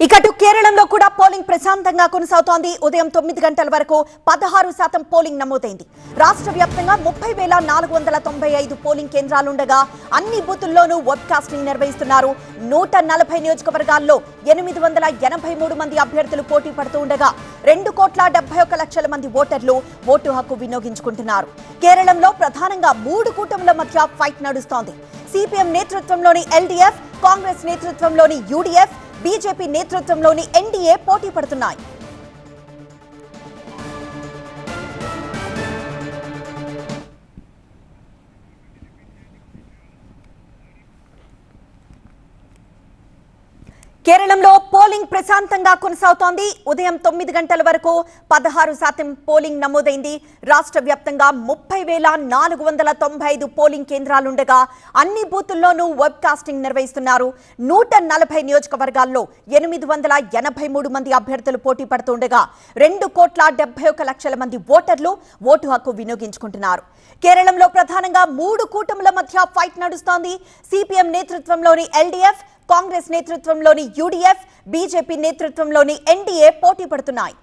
ఇకటు కేరళంలో కూడా పోలింగ్ ప్రశాంతంగా కొనసాగుతోంది. ఉదయం 9 గంటల వరకు 16% పోలింగ్ నమోదైంది. రాష్ట్ర వ్యాప్తంగా 30,495 పోలింగ్ కేంద్రాలుండగా అన్ని బూతుల్లోనూ వెబ్ కాస్టింగ్ నిర్వహిస్తున్నారు. 140 నియోజకవర్గాల్లో 883 మంది అభ్యర్థులు పోటీ పడుతూ ఉండగా 2,71,00,000 మంది ఓటర్లు ఓటు హక్కు వినియోగించుకుంటున్నారు. కేరళంలో ప్రధానంగా 3 కూటముల మధ్య ఫైట్ నడుస్తోంది. సిపిఎం నేతృత్వంలోని ఎల్డీఎఫ్, కాంగ్రెస్ నేతృత్వంలోని యూడీఎఫ్, బీజేపీ నేతృత్వంలోని ఎన్డీఏ పోటీ పడుతున్నాయి. కేరళంలో పోలింగ్ ప్రశాంతంగా కొనసాగుతోంది. ఉదయం 9 గంటల వరకు 16% పోలింగ్ నమోదైంది. రాష్ట్ర వ్యాప్తంగా 30,495 పోలింగ్ కేంద్రాలుండగా అన్ని బూతుల్లోనూ వెబ్ కాస్టింగ్ నిర్వహిస్తున్నారు. 140 నియోజకవర్గాల్లో 883 మంది అభ్యర్థులు పోటీ పడుతుండగా 2,71,00,000 మంది ఓటర్లు ఓటు హక్కు వినియోగించుకుంటున్నారు. కేరళంలో ప్రధానంగా 3 కూటముల మధ్య ఫైట్ నడుస్తోంది. సిపిఎం నేతృత్వంలోని ఎల్డీఎఫ్, కాంగ్రెస్ నేతృత్వంలోని యూడీఎఫ్, బీజేపీ నేతృత్వంలోని ఎన్డీఏ పోటీ పడుతున్నాయి.